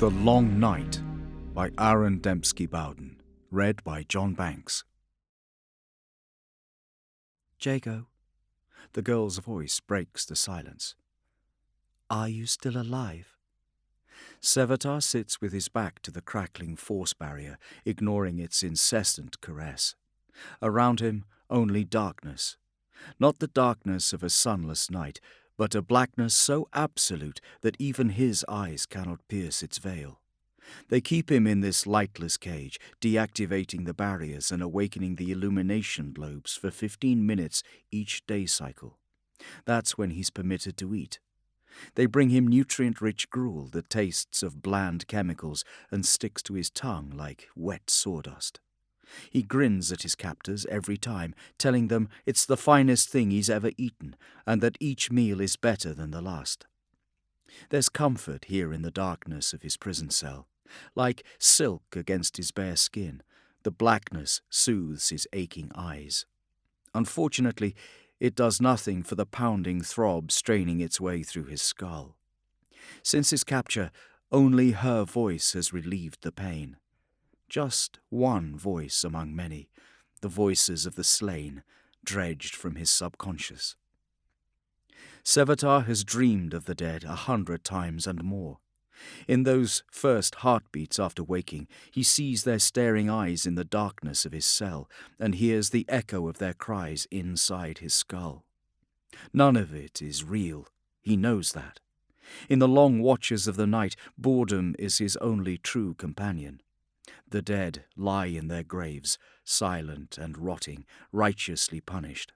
The Long Night by Aaron Dembski Bowden. Read by John Banks. Jago, the girl's voice breaks the silence. Are you still alive? Sevatar sits with his back to the crackling force barrier, ignoring its incessant caress. Around him, only darkness. Not the darkness of a sunless night, but a blackness so absolute that even his eyes cannot pierce its veil. They keep him in this lightless cage, deactivating the barriers and awakening the illumination globes for 15 minutes each day cycle. That's when he's permitted to eat. They bring him nutrient-rich gruel that tastes of bland chemicals and sticks to his tongue like wet sawdust. He grins at his captors every time, telling them it's the finest thing he's ever eaten and that each meal is better than the last. There's comfort here in the darkness of his prison cell. Like silk against his bare skin, the blackness soothes his aching eyes. Unfortunately, it does nothing for the pounding throb straining its way through his skull. Since his capture, only her voice has relieved the pain. Just one voice among many, the voices of the slain, dredged from his subconscious. Sevatar has dreamed of the dead 100 times and more. In those first heartbeats after waking, he sees their staring eyes in the darkness of his cell and hears the echo of their cries inside his skull. None of it is real. He knows that. In the long watches of the night, boredom is his only true companion. The dead lie in their graves, silent and rotting, righteously punished.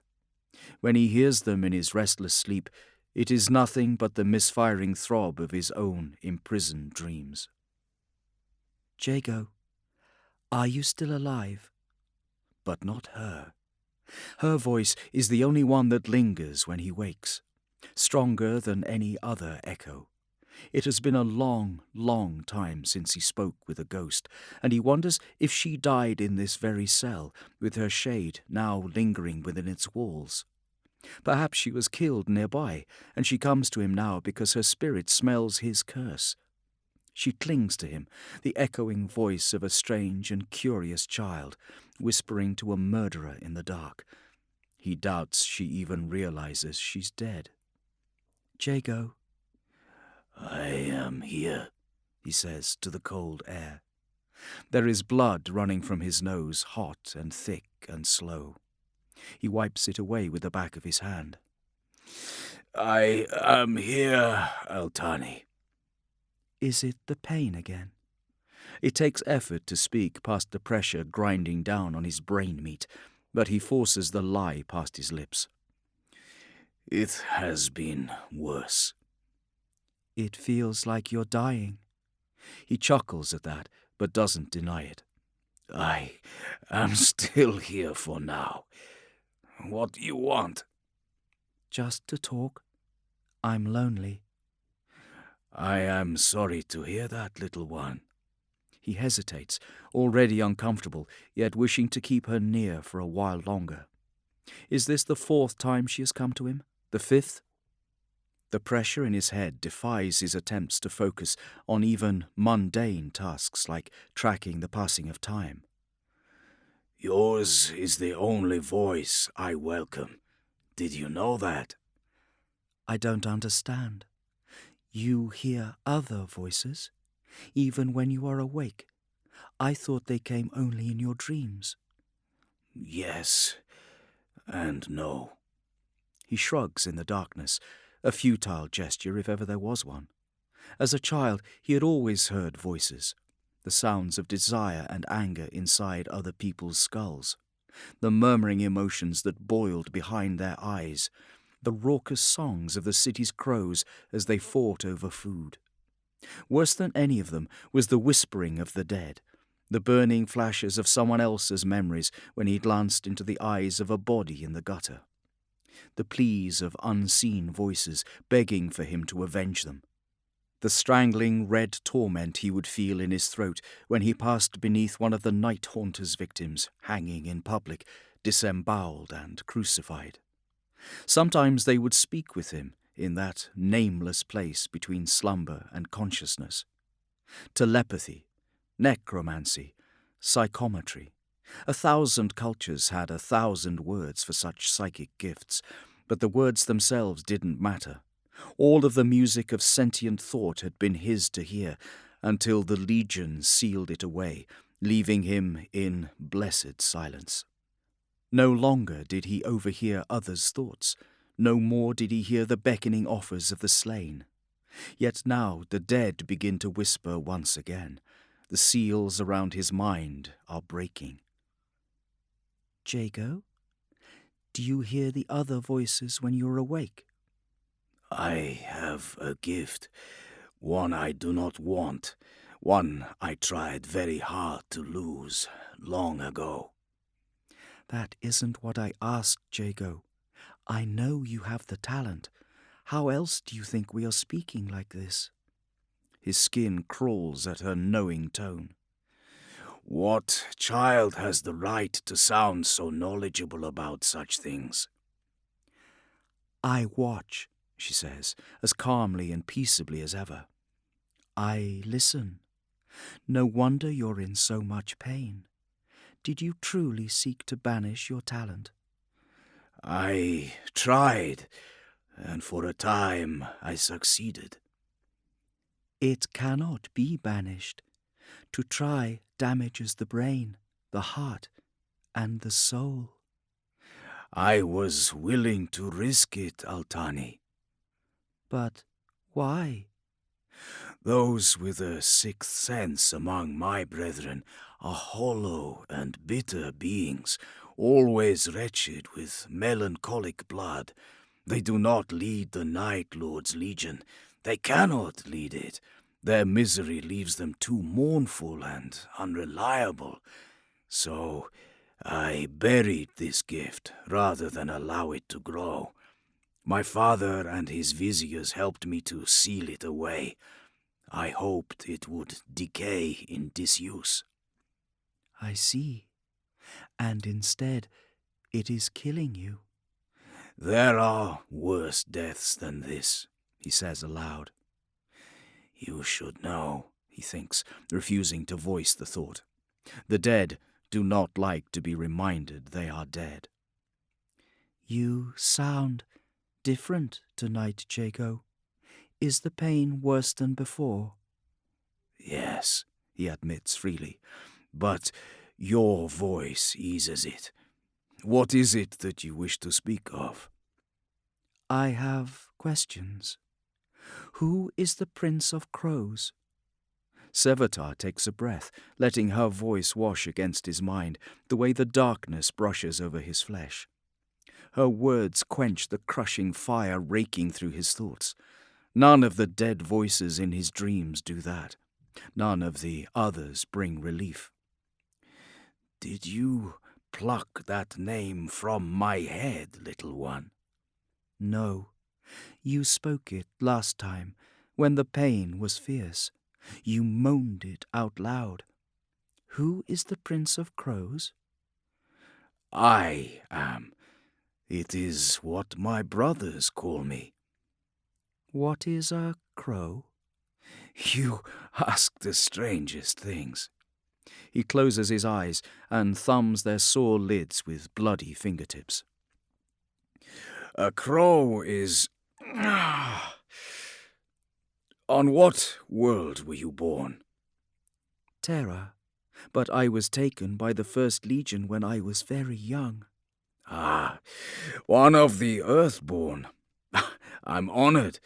When he hears them in his restless sleep, it is nothing but the misfiring throb of his own imprisoned dreams. Jago, are you still alive? But not her. Her voice is the only one that lingers when he wakes, stronger than any other echo. It has been a long, long time since he spoke with a ghost, and he wonders if she died in this very cell, with her shade now lingering within its walls. Perhaps she was killed nearby, and she comes to him now because her spirit smells his curse. She clings to him, the echoing voice of a strange and curious child, whispering to a murderer in the dark. He doubts she even realizes she's dead. Jago. I am here, he says to the cold air. There is blood running from his nose, hot and thick and slow. He wipes it away with the back of his hand. I am here, Altani. Is it the pain again? It takes effort to speak past the pressure grinding down on his brain meat, but he forces the lie past his lips. It has been worse. It feels like you're dying. He chuckles at that, but doesn't deny it. I am still here for now. What do you want? Just to talk. I'm lonely. I am sorry to hear that, little one. He hesitates, already uncomfortable, yet wishing to keep her near for a while longer. Is this the 4th time she has come to him? The 5th? The pressure in his head defies his attempts to focus on even mundane tasks like tracking the passing of time. Yours is the only voice I welcome. Did you know that? I don't understand. You hear other voices, even when you are awake. I thought they came only in your dreams. Yes, and no. He shrugs in the darkness, a futile gesture if ever there was one. As a child, he had always heard voices, the sounds of desire and anger inside other people's skulls, the murmuring emotions that boiled behind their eyes, the raucous songs of the city's crows as they fought over food. Worse than any of them was the whispering of the dead, the burning flashes of someone else's memories when he glanced into the eyes of a body in the gutter, the pleas of unseen voices begging for him to avenge them, the strangling red torment he would feel in his throat when he passed beneath one of the night haunters' victims hanging in public, disemboweled and crucified. Sometimes they would speak with him in that nameless place between slumber and consciousness. Telepathy, necromancy, psychometry. 1,000 cultures had 1,000 words for such psychic gifts, but the words themselves didn't matter. All of the music of sentient thought had been his to hear, until the Legion sealed it away, leaving him in blessed silence. No longer did he overhear others' thoughts, no more did he hear the beckoning offers of the slain. Yet now the dead begin to whisper once again. The seals around his mind are breaking. Jago, do you hear the other voices when you're awake? I have a gift, one I do not want, one I tried very hard to lose long ago. That isn't what I asked, Jago. I know you have the talent. How else do you think we are speaking like this? His skin crawls at her knowing tone. What child has the right to sound so knowledgeable about such things? I watch, she says, as calmly and peaceably as ever. I listen. No wonder you're in so much pain. Did you truly seek to banish your talent? I tried, and for a time I succeeded. It cannot be banished. To try damages the brain, the heart, and the soul. I was willing to risk it, Altani. But why? Those with a sixth sense among my brethren are hollow and bitter beings, always wretched with melancholic blood. They do not lead the Night Lord's Legion. They cannot lead it. Their misery leaves them too mournful and unreliable. So I buried this gift rather than allow it to grow. My father and his viziers helped me to seal it away. I hoped it would decay in disuse. I see. And instead, it is killing you. There are worse deaths than this, he says aloud. You should know, he thinks, refusing to voice the thought. The dead do not like to be reminded they are dead. You sound different tonight, Jago. Is the pain worse than before? Yes, he admits freely, but your voice eases it. What is it that you wish to speak of? I have questions. Who is the Prince of Crows? Sevatar takes a breath, letting her voice wash against his mind, the way the darkness brushes over his flesh. Her words quench the crushing fire raking through his thoughts. None of the dead voices in his dreams do that. None of the others bring relief. Did you pluck that name from my head, little one? No. You spoke it last time, when the pain was fierce. You moaned it out loud. Who is the Prince of Crows? I am. It is what my brothers call me. What is a crow? You ask the strangest things. He closes his eyes and thumbs their sore lids with bloody fingertips. A crow is... On what world were you born? Terra, but I was taken by the First Legion when I was very young. Ah, one of the Earthborn. I'm honored.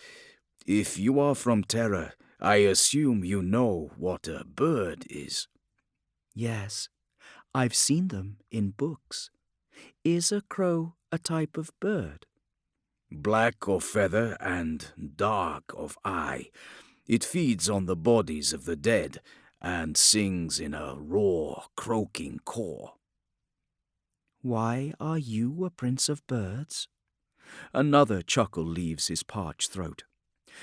If you are from Terra, I assume you know what a bird is. Yes, I've seen them in books. Is a crow a type of bird? Black of feather and dark of eye. It feeds on the bodies of the dead and sings in a raw, croaking call. Why are you a prince of birds? Another chuckle leaves his parched throat.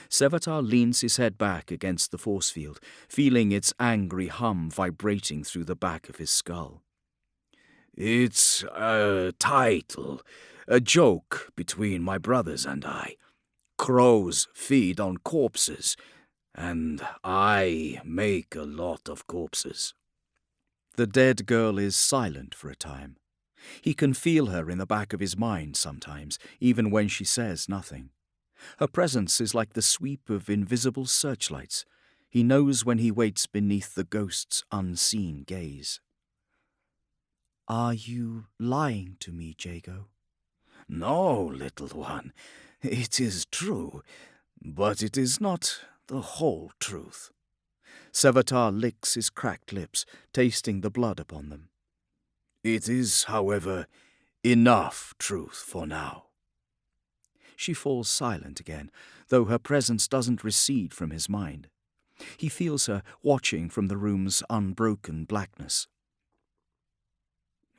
Sevatar leans his head back against the force field, feeling its angry hum vibrating through the back of his skull. It's a title, a joke between my brothers and I. Crows feed on corpses. and I make a lot of corpses. The dead girl is silent for a time. He can feel her in the back of his mind sometimes, even when she says nothing. Her presence is like the sweep of invisible searchlights. He knows when he waits beneath the ghost's unseen gaze. Are you lying to me, Jago? No, little one, it is true, but it is not the whole truth. Sevatar licks his cracked lips, tasting the blood upon them. It is, however, enough truth for now. She falls silent again, though her presence doesn't recede from his mind. He feels her watching from the room's unbroken blackness.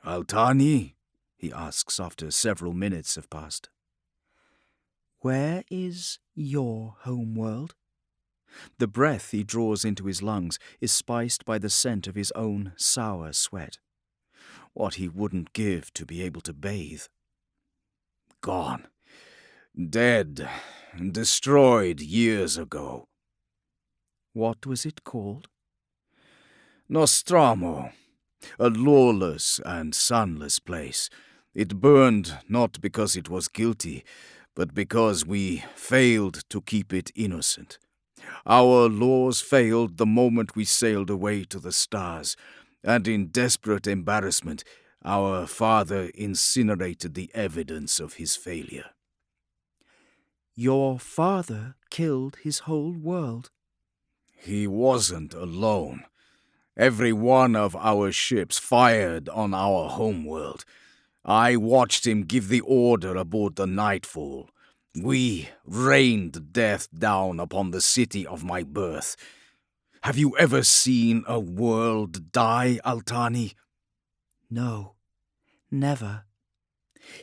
Altani? He asks after several minutes have passed. Where is your home world? The breath he draws into his lungs is spiced by the scent of his own sour sweat. What he wouldn't give to be able to bathe. Gone. Dead. Destroyed years ago. What was it called? Nostramo. A lawless and sunless place. It burned not because it was guilty, but because we failed to keep it innocent. Our laws failed the moment we sailed away to the stars, and in desperate embarrassment, our father incinerated the evidence of his failure. Your father killed his whole world. He wasn't alone. Every one of our ships fired on our homeworld. I watched him give the order aboard the Nightfall. We rained death down upon the city of my birth. Have you ever seen a world die, Altani? No, never.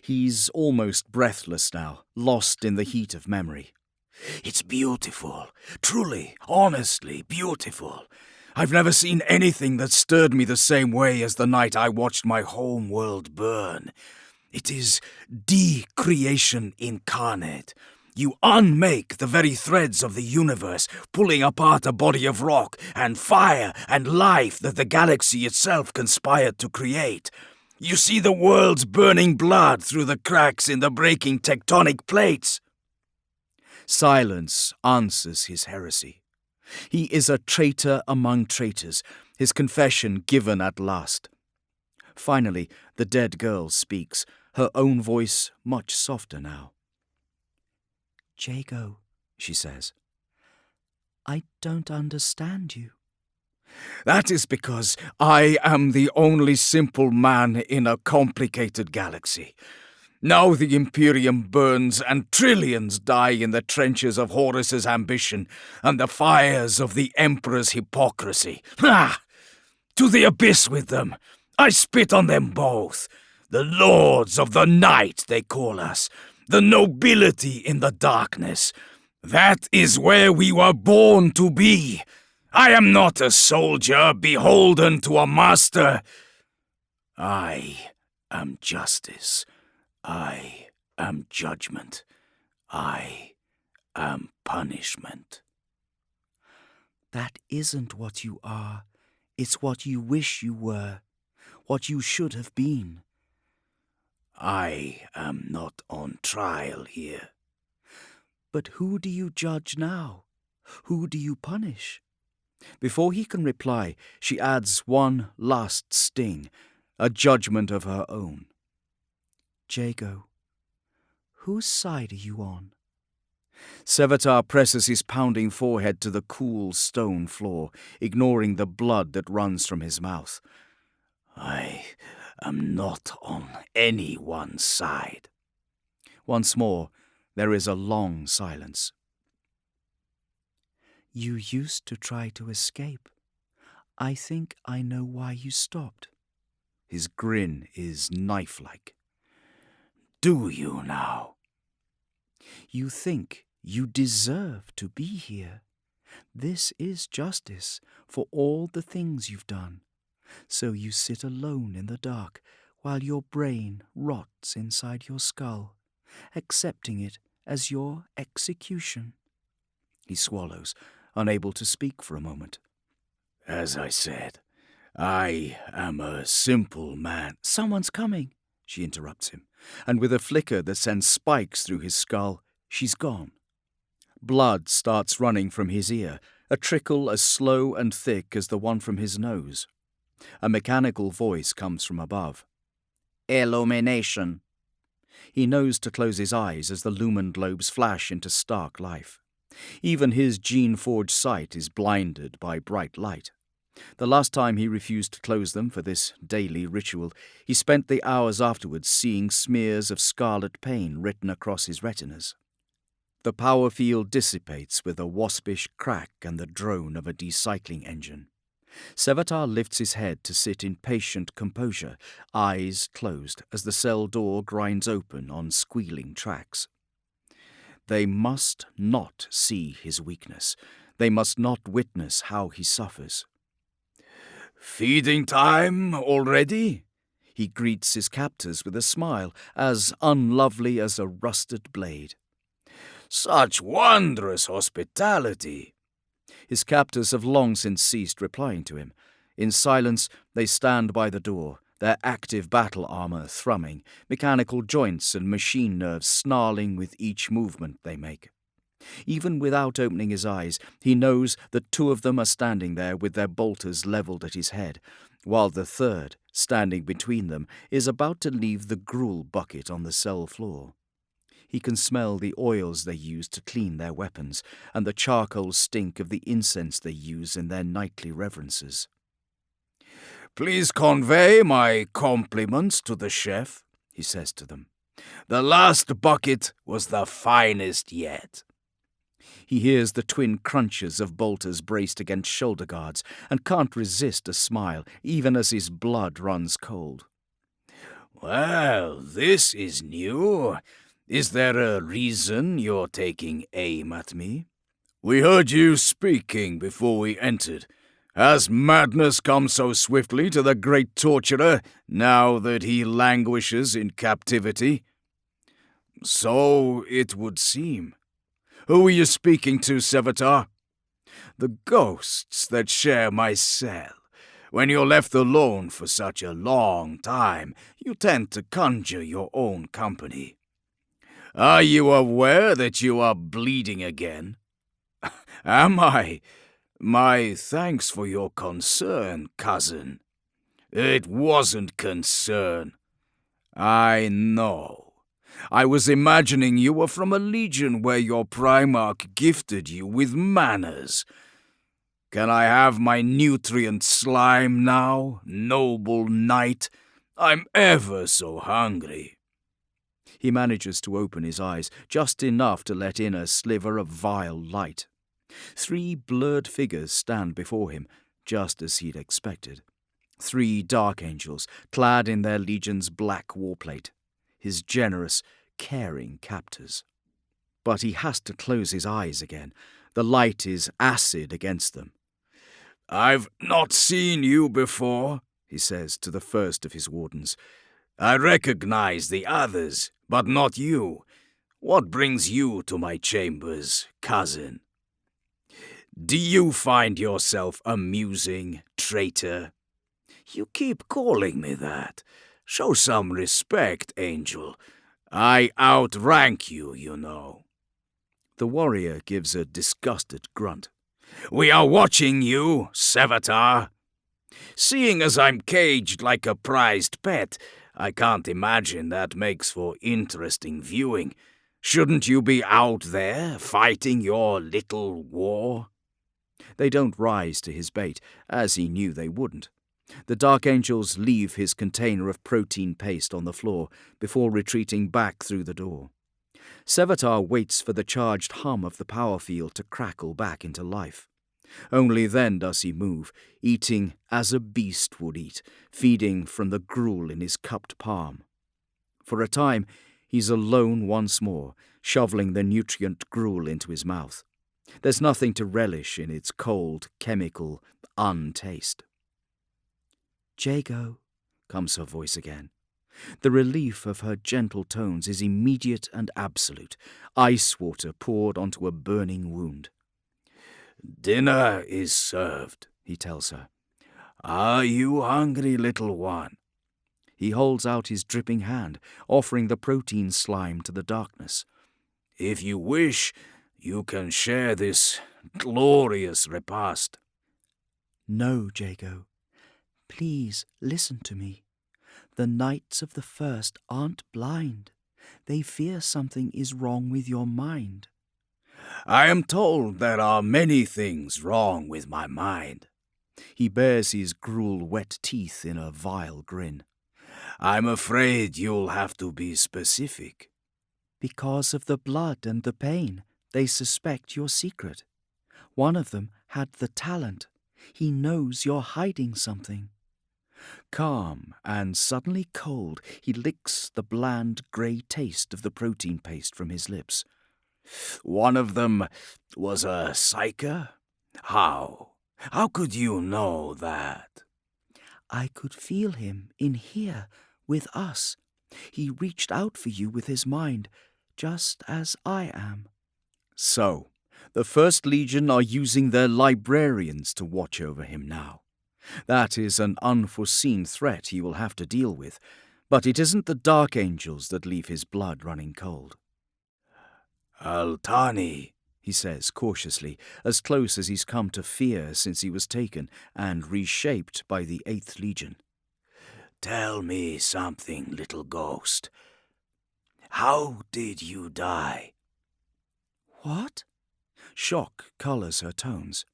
He's almost breathless now, lost in the heat of memory. It's beautiful, truly, honestly beautiful. I've never seen anything that stirred me the same way as the night I watched my home world burn. It is de-creation incarnate. You unmake the very threads of the universe, pulling apart a body of rock and fire and life that the galaxy itself conspired to create. You see the world's burning blood through the cracks in the breaking tectonic plates. Silence answers his heresy. He is a traitor among traitors, his confession given at last. Finally, the dead girl speaks, her own voice much softer now. Jago, she says, I don't understand you. That is because I am the only simple man in a complicated galaxy. Now the Imperium burns and trillions die in the trenches of Horus's ambition and the fires of the Emperor's hypocrisy. Ah! To the abyss with them! I spit on them both! The Lords of the Night, they call us. The nobility in the darkness. That is where we were born to be. I am not a soldier beholden to a master. I am justice. I am judgment. I am punishment. That isn't what you are. It's what you wish you were. What you should have been. I am not on trial here. But who do you judge now? Who do you punish? Before he can reply, she adds one last sting, a judgment of her own. Jago, whose side are you on? Sevatar presses his pounding forehead to the cool stone floor, ignoring the blood that runs from his mouth. I am not on anyone's side. Once more, there is a long silence. You used to try to escape. I think I know why you stopped. His grin is knife-like. Do you now? You think you deserve to be here. This is justice for all the things you've done. So you sit alone in the dark while your brain rots inside your skull, accepting it as your execution. He swallows, unable to speak for a moment. As I said, I am a simple man. "Someone's coming," she interrupts him, and with a flicker that sends spikes through his skull, she's gone. Blood starts running from his ear, a trickle as slow and thick as the one from his nose. A mechanical voice comes from above. "Illumination." He knows to close his eyes as the lumen globes flash into stark life. Even his gene-forged sight is blinded by bright light. The last time he refused to close them for this daily ritual, he spent the hours afterwards seeing smears of scarlet pain written across his retinas. The power field dissipates with a waspish crack and the drone of a decycling engine. Sevatar lifts his head to sit in patient composure, eyes closed as the cell door grinds open on squealing tracks. They must not see his weakness. They must not witness how he suffers. Feeding time already? He greets his captors with a smile as unlovely as a rusted blade. Such wondrous hospitality! His captors have long since ceased replying to him. In silence, they stand by the door, their active battle armor thrumming, mechanical joints and machine nerves snarling with each movement they make. Even without opening his eyes, he knows that two of them are standing there with their bolters levelled at his head, while the third, standing between them, is about to leave the gruel bucket on the cell floor. He can smell the oils they use to clean their weapons, and the charcoal stink of the incense they use in their nightly reverences. Please convey my compliments to the chef, he says to them. The last bucket was the finest yet. He hears the twin crunches of bolters braced against shoulder guards, and can't resist a smile, even as his blood runs cold. Well, this is new. Is there a reason you're taking aim at me? We heard you speaking before we entered. Has madness come so swiftly to the great torturer, now that he languishes in captivity? So it would seem. Who are you speaking to, Sevatar? The ghosts that share my cell. When you're left alone for such a long time, you tend to conjure your own company. Are you aware that you are bleeding again? Am I? My thanks for your concern, cousin. It wasn't concern. I know. I was imagining you were from a legion where your Primarch gifted you with manners. Can I have my nutrient slime now, noble knight? I'm ever so hungry. He manages to open his eyes, just enough to let in a sliver of vile light. 3 blurred figures stand before him, just as he'd expected. 3 dark angels, clad in their legion's black warplate. His generous, caring captors. But he has to close his eyes again. The light is acid against them. I've not seen you before, he says to the first of his wardens. I recognize the others, but not you. What brings you to my chambers, cousin? Do you find yourself amusing, traitor? You keep calling me that. Show some respect, Angel. I outrank you, you know. The warrior gives a disgusted grunt. We are watching you, Sevatar. Seeing as I'm caged like a prized pet, I can't imagine that makes for interesting viewing. Shouldn't you be out there fighting your little war? They don't rise to his bait, as he knew they wouldn't. The Dark Angels leave his container of protein paste on the floor before retreating back through the door. Sevatar waits for the charged hum of the power field to crackle back into life. Only then does he move, eating as a beast would eat, feeding from the gruel in his cupped palm. For a time, he's alone once more, shoveling the nutrient gruel into his mouth. There's nothing to relish in its cold, chemical untaste. "Jago," comes her voice again. The relief of her gentle tones is immediate and absolute, ice water poured onto a burning wound. "Dinner is served," he tells her. "Are you hungry, little one?" He holds out his dripping hand, offering the protein slime to the darkness. "If you wish, you can share this glorious repast." No, Jago. Please listen to me. The Knights of the First aren't blind. They fear something is wrong with your mind. "I am told there are many things wrong with my mind." He bares his gruel-wet teeth in a vile grin. "I'm afraid you'll have to be specific." Because of the blood and the pain, they suspect your secret. One of them had the talent. He knows you're hiding something. Calm and suddenly cold, he licks the bland grey taste of the protein paste from his lips. "One of them was a psyker? How? How could you know that?" I could feel him in here with us. He reached out for you with his mind, just as I am." So, the First Legion are using their librarians to watch over him now. That is an unforeseen threat he will have to deal with, but it isn't the Dark Angels that leave his blood running cold. "Altani," he says cautiously, as close as he's come to fear since he was taken and reshaped by the 8th Legion. "Tell me something, little ghost. How did you die?" What? Shock colours her tones.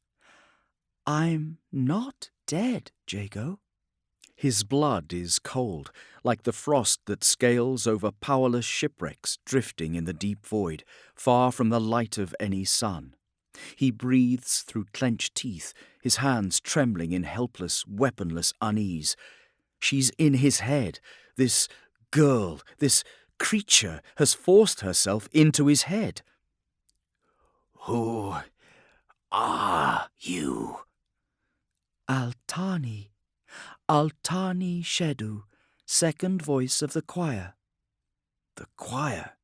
I'm not dead, Jago. His blood is cold, like the frost that scales over powerless shipwrecks drifting in the deep void, far from the light of any sun. He breathes through clenched teeth, his hands trembling in helpless, weaponless unease. She's in his head. This girl, this creature, has forced herself into his head. "Who are you?" Altani. Altani Shedu, second voice of the choir. The choir.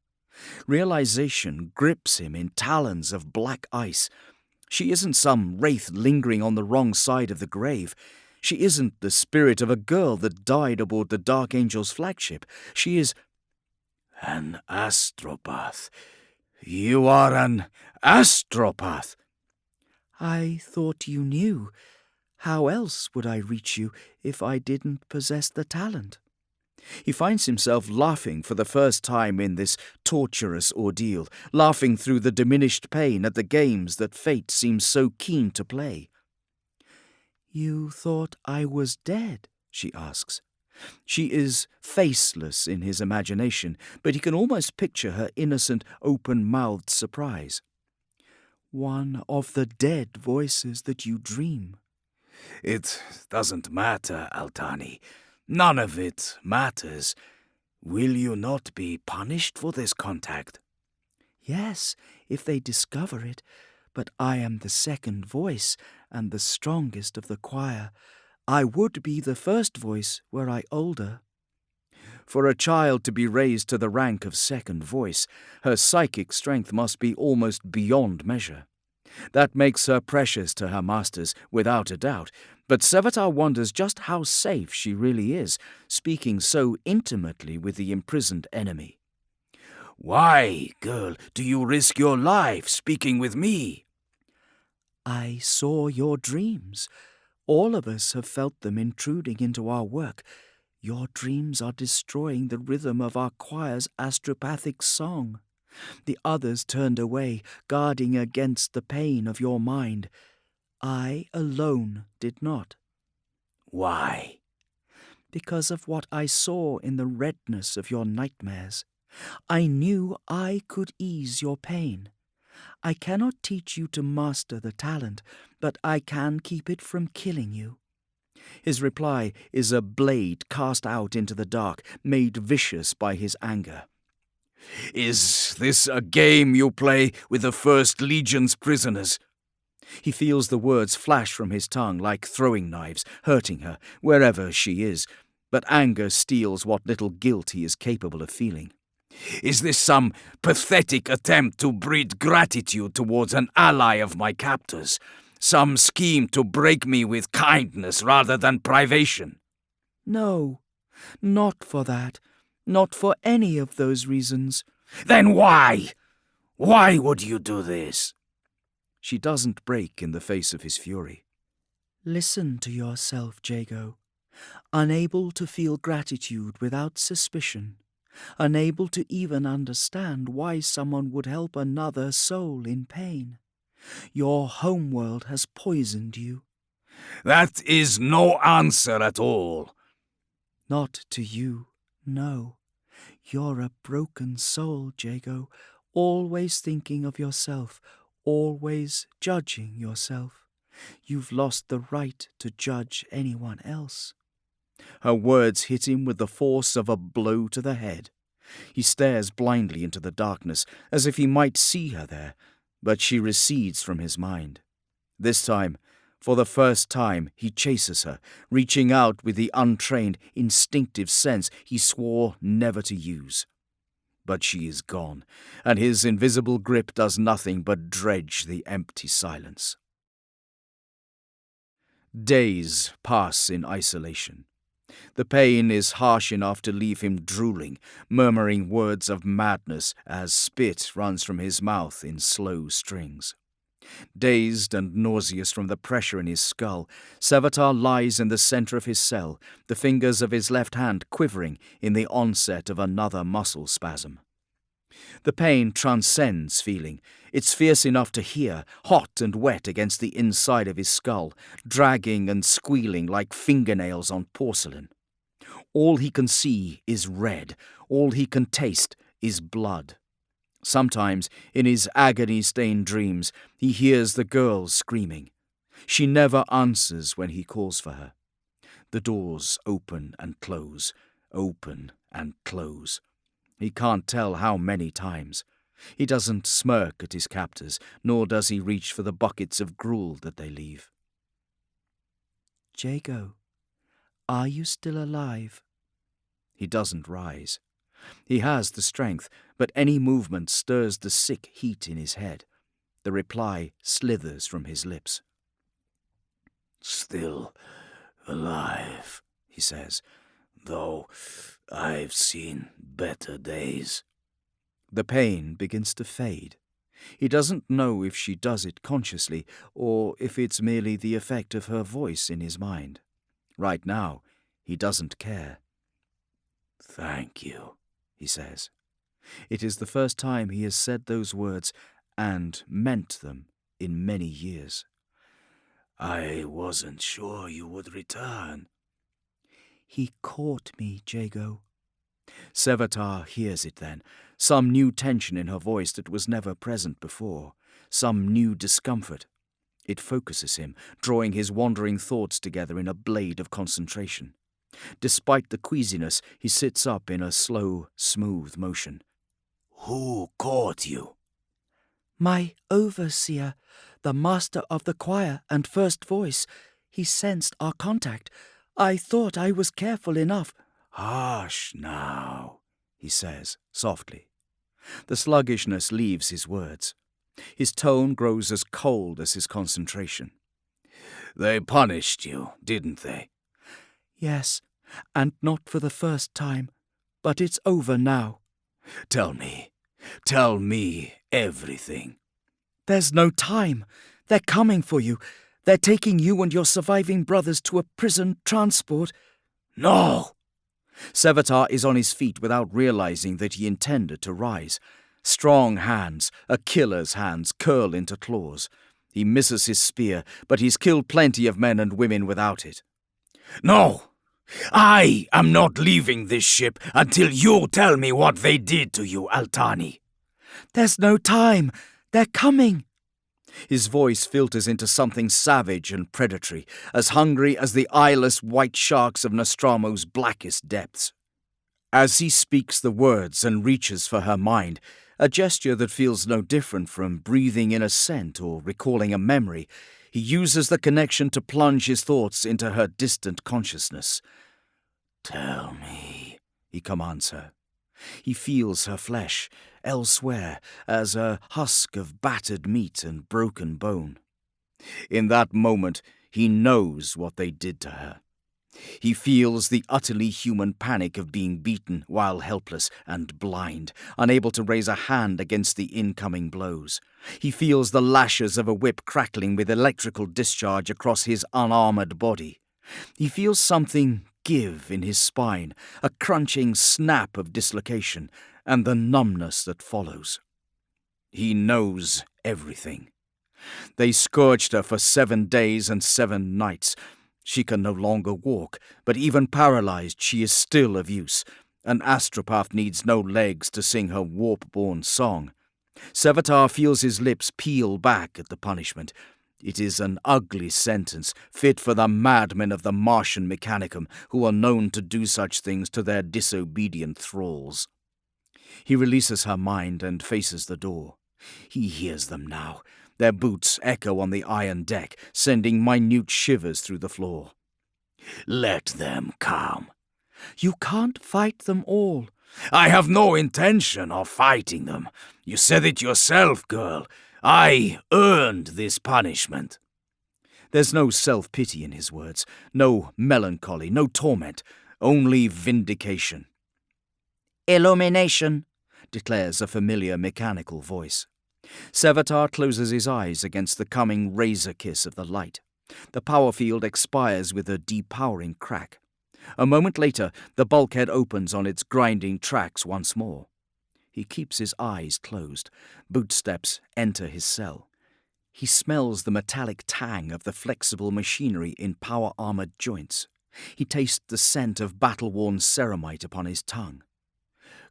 Realization grips him in talons of black ice. She isn't some wraith lingering on the wrong side of the grave. She isn't the spirit of a girl that died aboard the Dark Angel's flagship. She is "An astropath. You are an astropath." I thought you knew. How else would I reach you if I didn't possess the talent? He finds himself laughing for the first time in this torturous ordeal, laughing through the diminished pain at the games that fate seems so keen to play. You thought I was dead? She asks. She is faceless in his imagination, but he can almost picture her innocent, open-mouthed surprise. One of the dead voices that you dream. "It doesn't matter, Altani. None of it matters. Will you not be punished for this contact?" Yes, if they discover it, but I am the second voice and the strongest of the choir. I would be the first voice were I older. For a child to be raised to the rank of second voice, her psychic strength must be almost beyond measure. That makes her precious to her masters, without a doubt, but Sevatar wonders just how safe she really is, speaking so intimately with the imprisoned enemy. "Why, girl, do you risk your life speaking with me?" I saw your dreams. All of us have felt them intruding into our work. Your dreams are destroying the rhythm of our choir's astropathic song. The others turned away, guarding against the pain of your mind. I alone did not. "Why?" Because of what I saw in the redness of your nightmares. I knew I could ease your pain. I cannot teach you to master the talent, but I can keep it from killing you. His reply is a blade cast out into the dark, made vicious by his anger. "Is this a game you play with the First Legion's prisoners?" He feels the words flash from his tongue like throwing knives, hurting her, wherever she is, but anger steals what little guilt he is capable of feeling. Is this some pathetic attempt to breed gratitude towards an ally of my captors? Some scheme to break me with kindness rather than privation? No, not for that. Not for any of those reasons. Then why? Why would you do this? She doesn't break in the face of his fury. Listen to yourself, Jago. Unable to feel gratitude without suspicion. Unable to even understand why someone would help another soul in pain. Your homeworld has poisoned you. That is no answer at all. Not to you, no. You're a broken soul, Jago, always thinking of yourself, always judging yourself. You've lost the right to judge anyone else. Her words hit him with the force of a blow to the head. He stares blindly into the darkness, as if he might see her there, but she recedes from his mind. This time, for the first time, he chases her, reaching out with the untrained, instinctive sense he swore never to use. But she is gone, and his invisible grip does nothing but dredge the empty silence. Days pass in isolation. The pain is harsh enough to leave him drooling, murmuring words of madness as spit runs from his mouth in slow strings. Dazed and nauseous from the pressure in his skull, Sevatar lies in the center of his cell, the fingers of his left hand quivering in the onset of another muscle spasm. The pain transcends feeling. It's fierce enough to hear, hot and wet against the inside of his skull, dragging and squealing like fingernails on porcelain. All he can see is red. All he can taste is blood. Sometimes, in his agony-stained dreams, he hears the girl screaming. She never answers when he calls for her. The doors open and close, open and close. He can't tell how many times. He doesn't smirk at his captors, nor does he reach for the buckets of gruel that they leave. Jago, are you still alive? He doesn't rise. He has the strength, but any movement stirs the sick heat in his head. The reply slithers from his lips. Still alive, he says, though I've seen better days. The pain begins to fade. He doesn't know if she does it consciously or if it's merely the effect of her voice in his mind. Right now, he doesn't care. Thank you, he says. It is the first time he has said those words and meant them in many years. I wasn't sure you would return. He caught me, Jago. Sevatar hears it then, some new tension in her voice that was never present before, some new discomfort. It focuses him, drawing his wandering thoughts together in a blade of concentration. Despite the queasiness, he sits up in a slow, smooth motion. Who caught you? My overseer, the master of the choir and first voice. He sensed our contact. I thought I was careful enough. Hush now, he says softly. The sluggishness leaves his words. His tone grows as cold as his concentration. They punished you, didn't they? Yes, and not for the first time. But it's over now. Tell me everything. There's no time. They're coming for you. They're taking you and your surviving brothers to a prison transport. No! Sevatar is on his feet without realizing that he intended to rise. Strong hands, a killer's hands, curl into claws. He misses his spear, but he's killed plenty of men and women without it. No! I am not leaving this ship until you tell me what they did to you, Altani. There's no time. They're coming. His voice filters into something savage and predatory, as hungry as the eyeless white sharks of Nostramo's blackest depths. As he speaks the words and reaches for her mind, a gesture that feels no different from breathing in a scent or recalling a memory, he uses the connection to plunge his thoughts into her distant consciousness. Tell me, he commands her. He feels her flesh, elsewhere, as a husk of battered meat and broken bone. In that moment, he knows what they did to her. He feels the utterly human panic of being beaten while helpless and blind, unable to raise a hand against the incoming blows. He feels the lashes of a whip crackling with electrical discharge across his unarmored body. He feels something give in his spine, a crunching snap of dislocation, and the numbness that follows. He knows everything. They scourged her for 7 days and 7 nights. She can no longer walk, but even paralyzed she is still of use. An astropath needs no legs to sing her warp-born song. Sevatar feels his lips peel back at the punishment. It is an ugly sentence, fit for the madmen of the Martian Mechanicum, who are known to do such things to their disobedient thralls. He releases her mind and faces the door. He hears them now. Their boots echo on the iron deck, sending minute shivers through the floor. Let them come. You can't fight them all. I have no intention of fighting them. You said it yourself, girl. I earned this punishment. There's no self-pity in his words, no melancholy, no torment, only vindication. Illumination, declares a familiar mechanical voice. Sevatar closes his eyes against the coming razor kiss of the light. The power field expires with a depowering crack. A moment later, the bulkhead opens on its grinding tracks once more. He keeps his eyes closed. Bootsteps enter his cell. He smells the metallic tang of the flexible machinery in power-armored joints. He tastes the scent of battle-worn ceramite upon his tongue.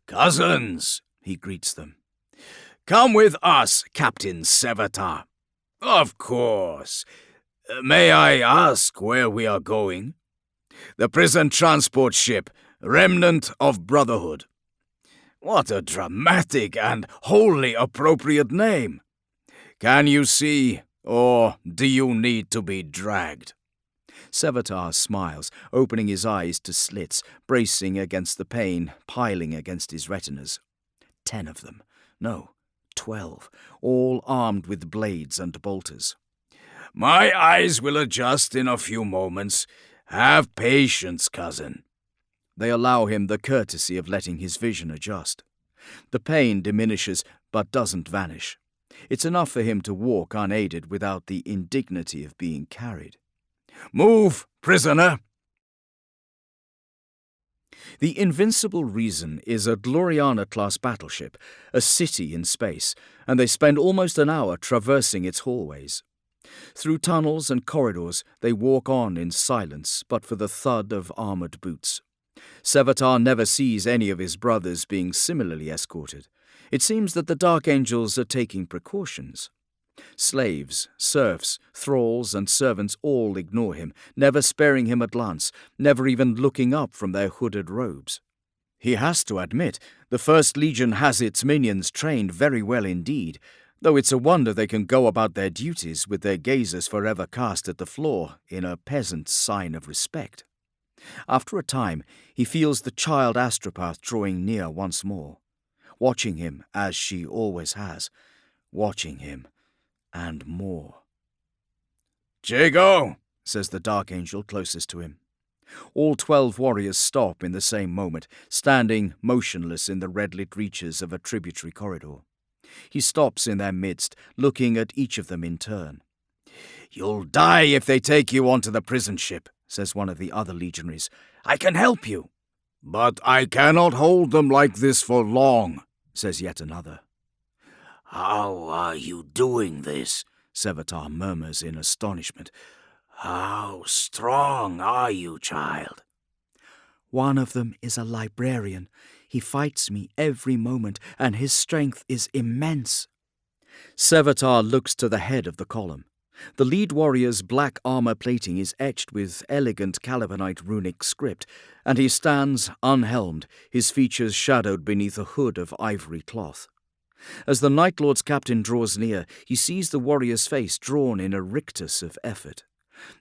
"Cousins," he greets them. "Come with us, Captain Sevatar." "Of course. May I ask where we are going?" "The prison transport ship, Remnant of Brotherhood." "What a dramatic and wholly appropriate name. Can you see, or do you need to be dragged?" Sevatar smiles, opening his eyes to slits, bracing against the pain, piling against his retinas. 10 of them. No, 12, all armed with blades and bolters. "My eyes will adjust in a few moments. Have patience, cousin." They allow him the courtesy of letting his vision adjust. The pain diminishes, but doesn't vanish. It's enough for him to walk unaided without the indignity of being carried. "Move, prisoner!" The Invincible Reason is a Gloriana-class battleship, a city in space, and they spend almost an hour traversing its hallways. Through tunnels and corridors, they walk on in silence, but for the thud of armored boots. Sevatar never sees any of his brothers being similarly escorted. It seems that the Dark Angels are taking precautions. Slaves, serfs, thralls, and servants all ignore him, never sparing him a glance, never even looking up from their hooded robes. He has to admit, the First Legion has its minions trained very well indeed, though it's a wonder they can go about their duties with their gazes forever cast at the floor in a peasant sign of respect. After a time, he feels the child astropath drawing near once more, watching him as she always has, watching him, and more. "Jago," says the Dark Angel closest to him. All 12 warriors stop in the same moment, standing motionless in the red-lit reaches of a tributary corridor. He stops in their midst, looking at each of them in turn. "You'll die if they take you onto the prison ship," says one of the other legionaries. "I can help you." "But I cannot hold them like this for long," says yet another. "How are you doing this?" Sevatar murmurs in astonishment. "How strong are you, child?" "One of them is a librarian. He fights me every moment, and his strength is immense." Sevatar looks to the head of the column. The lead warrior's black armor plating is etched with elegant Calibanite runic script, and he stands unhelmed, his features shadowed beneath a hood of ivory cloth. As the Night Lord's captain draws near, he sees the warrior's face drawn in a rictus of effort.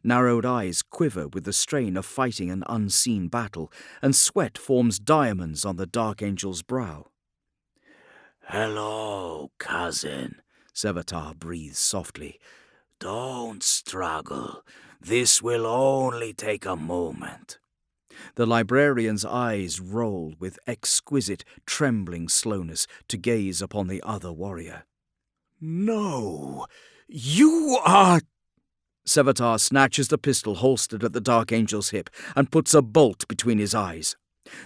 Narrowed eyes quiver with the strain of fighting an unseen battle, and sweat forms diamonds on the Dark Angel's brow. "Hello, cousin," Sevatar breathes softly. "Don't struggle. This will only take a moment." The librarian's eyes roll with exquisite, trembling slowness to gaze upon the other warrior. "No, you are—" Sevatar snatches the pistol holstered at the Dark Angel's hip and puts a bolt between his eyes.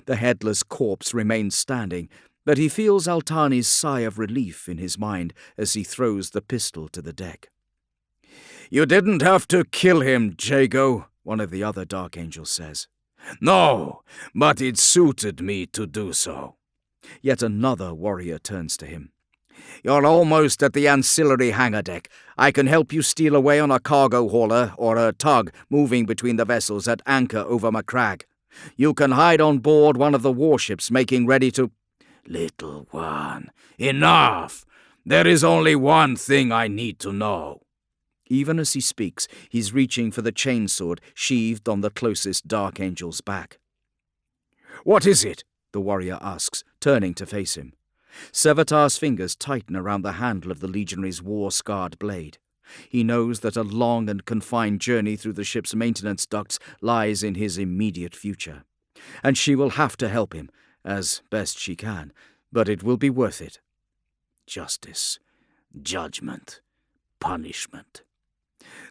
The headless corpse remains standing, but he feels Altani's sigh of relief in his mind as he throws the pistol to the deck. "You didn't have to kill him, Jago," one of the other Dark Angels says. "No, but it suited me to do so." Yet another warrior turns to him. "You're almost at the ancillary hangar deck. I can help you steal away on a cargo hauler or a tug moving between the vessels at anchor over Macragge. You can hide on board one of the warships making ready to—" "Little one, enough! There is only one thing I need to know." Even as he speaks, he's reaching for the chainsword sheathed on the closest Dark Angel's back. "What is it?" the warrior asks, turning to face him. Sevatar's fingers tighten around the handle of the legionary's war-scarred blade. He knows that a long and confined journey through the ship's maintenance ducts lies in his immediate future. And she will have to help him, as best she can, but it will be worth it. Justice, judgment, punishment.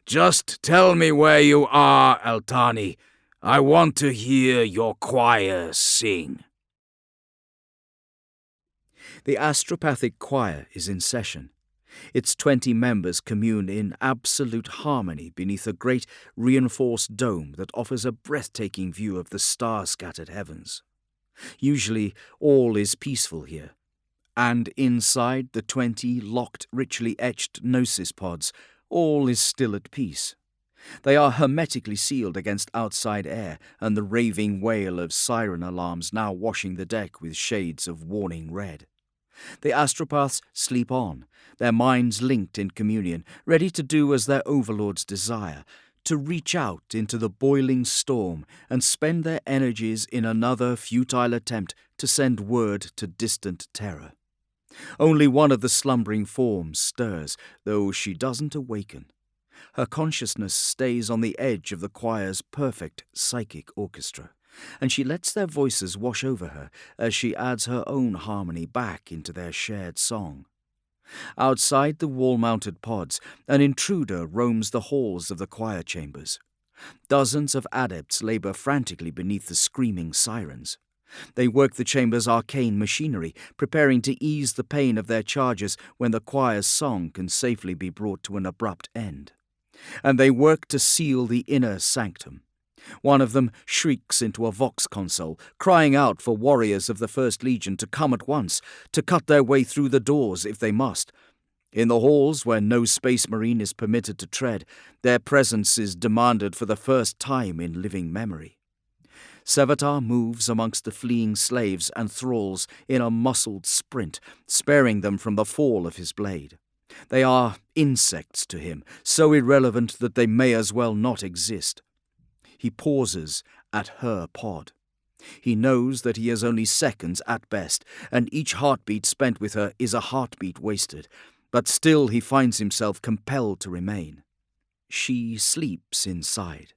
Just tell me where you are, Altani. I want to hear your choir sing. The astropathic choir is in session. Its 20 members commune in absolute harmony beneath a great reinforced dome that offers a breathtaking view of the star-scattered heavens. Usually all is peaceful here, and inside the 20 locked, richly etched gnosis pods, all is still at peace. They are hermetically sealed against outside air and the raving wail of siren alarms now washing the deck with shades of warning red. The astropaths sleep on, their minds linked in communion, ready to do as their overlords desire, to reach out into the boiling storm and spend their energies in another futile attempt to send word to distant terror. Only one of the slumbering forms stirs, though she doesn't awaken. Her consciousness stays on the edge of the choir's perfect psychic orchestra, and she lets their voices wash over her as she adds her own harmony back into their shared song. Outside the wall-mounted pods, an intruder roams the halls of the choir chambers. Dozens of adepts labor frantically beneath the screaming sirens. They work the chamber's arcane machinery, preparing to ease the pain of their charges when the choir's song can safely be brought to an abrupt end. And they work to seal the inner sanctum. One of them shrieks into a vox console, crying out for warriors of the First Legion to come at once, to cut their way through the doors if they must. In the halls where no space marine is permitted to tread, their presence is demanded for the first time in living memory. Sevatar moves amongst the fleeing slaves and thralls in a muscled sprint, sparing them from the fall of his blade. They are insects to him, so irrelevant that they may as well not exist. He pauses at her pod. He knows that he has only seconds at best, and each heartbeat spent with her is a heartbeat wasted, but still he finds himself compelled to remain. She sleeps inside.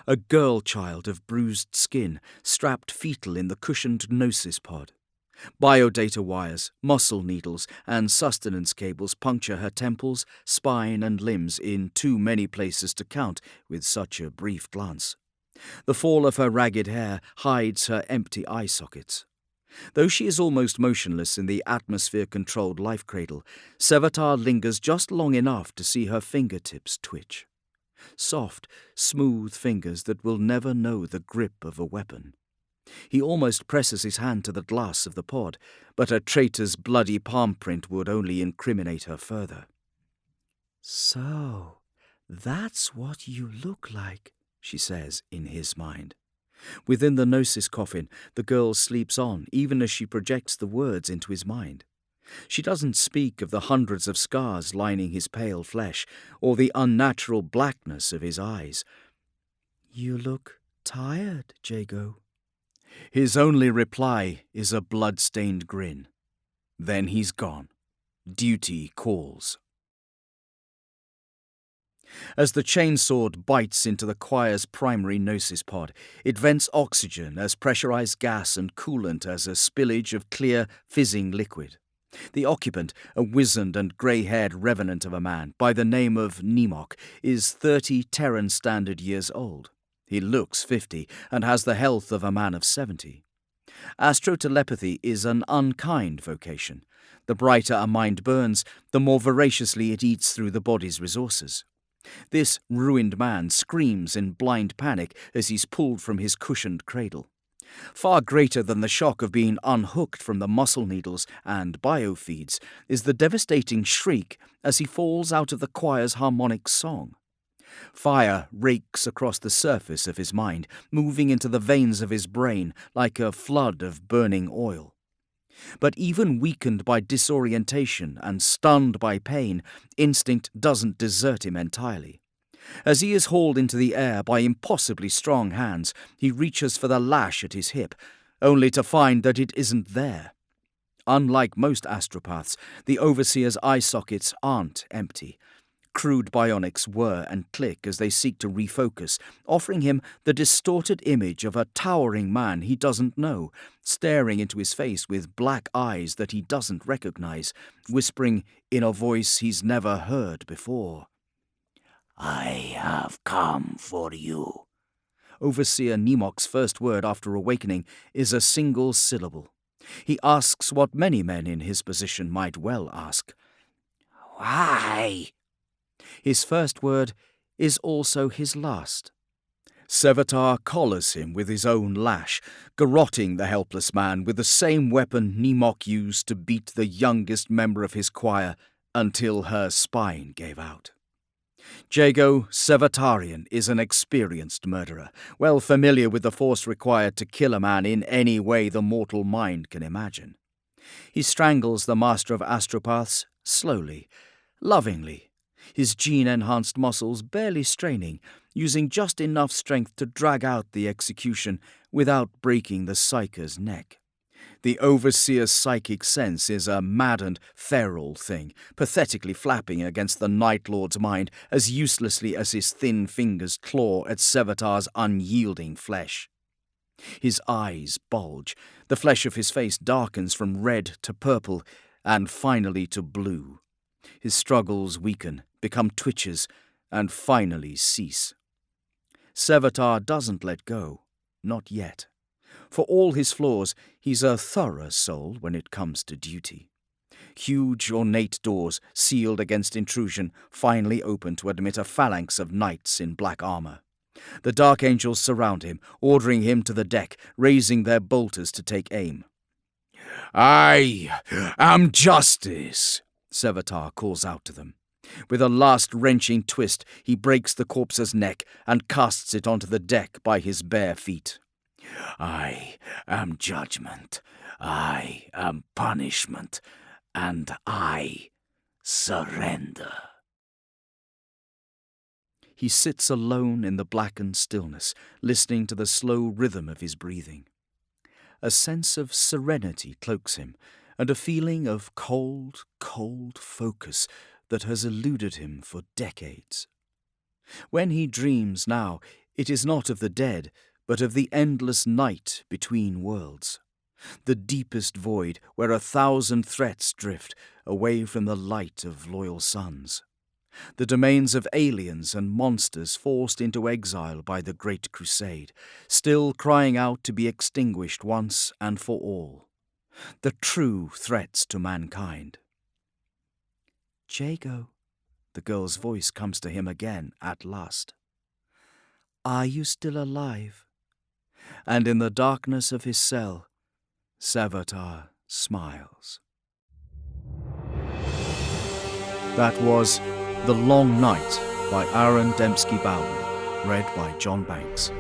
A girl child of bruised skin, strapped fetal in the cushioned gnosis pod. Biodata wires, muscle needles, and sustenance cables puncture her temples, spine, and limbs in too many places to count with such a brief glance. The fall of her ragged hair hides her empty eye sockets. Though she is almost motionless in the atmosphere-controlled life cradle, Sevatar lingers just long enough to see her fingertips twitch. Soft, smooth fingers that will never know the grip of a weapon. He almost presses his hand to the glass of the pod, but a traitor's bloody palm print would only incriminate her further. "So, that's what you look like," she says in his mind. Within the gnosis coffin, the girl sleeps on, even as she projects the words into his mind. She doesn't speak of the hundreds of scars lining his pale flesh, or the unnatural blackness of his eyes. "You look tired, Jago." His only reply is a blood-stained grin. Then he's gone. Duty calls. As the chainsword bites into the choir's primary gnosis pod, it vents oxygen as pressurized gas and coolant as a spillage of clear, fizzing liquid. The occupant, a wizened and grey-haired revenant of a man by the name of Nemok, is 30 Terran Standard years old. He looks 50 and has the health of a man of 70. Astrotelepathy is an unkind vocation. The brighter a mind burns, the more voraciously it eats through the body's resources. This ruined man screams in blind panic as he's pulled from his cushioned cradle. Far greater than the shock of being unhooked from the muscle needles and biofeeds is the devastating shriek as he falls out of the choir's harmonic song. Fire rakes across the surface of his mind, moving into the veins of his brain like a flood of burning oil. But even weakened by disorientation and stunned by pain, instinct doesn't desert him entirely. As he is hauled into the air by impossibly strong hands, he reaches for the lash at his hip, only to find that it isn't there. Unlike most astropaths, the Overseer's eye sockets aren't empty. Crude bionics whir and click as they seek to refocus, offering him the distorted image of a towering man he doesn't know, staring into his face with black eyes that he doesn't recognize, whispering in a voice he's never heard before. "I have come for you." Overseer Nemok's first word after awakening is a single syllable. He asks what many men in his position might well ask. "Why?" His first word is also his last. Sevatar collars him with his own lash, garroting the helpless man with the same weapon Nemok used to beat the youngest member of his choir until her spine gave out. Jago Sevatarian is an experienced murderer, well familiar with the force required to kill a man in any way the mortal mind can imagine. He strangles the master of astropaths slowly, lovingly, his gene-enhanced muscles barely straining, using just enough strength to drag out the execution without breaking the psyker's neck. The Overseer's psychic sense is a maddened, feral thing, pathetically flapping against the Night Lord's mind as uselessly as his thin fingers claw at Sevatar's unyielding flesh. His eyes bulge, the flesh of his face darkens from red to purple, and finally to blue. His struggles weaken, become twitches, and finally cease. Sevatar doesn't let go, not yet. For all his flaws, he's a thorough soul when it comes to duty. Huge, ornate doors, sealed against intrusion, finally open to admit a phalanx of knights in black armor. The Dark Angels surround him, ordering him to the deck, raising their bolters to take aim. "I am justice," Sevatar calls out to them. With a last wrenching twist, he breaks the corpse's neck and casts it onto the deck by his bare feet. "I am judgment, I am punishment, and I surrender." He sits alone in the blackened stillness, listening to the slow rhythm of his breathing. A sense of serenity cloaks him, and a feeling of cold, cold focus that has eluded him for decades. When he dreams now, it is not of the dead, but of the endless night between worlds, the deepest void where 1,000 threats drift away from the light of loyal suns, the domains of aliens and monsters forced into exile by the Great Crusade, still crying out to be extinguished once and for all, the true threats to mankind. "Jago," the girl's voice comes to him again at last. "Are you still alive?" And in the darkness of his cell, Sevatar smiles. That was The Long Night by Aaron Dembski Bowden, read by John Banks.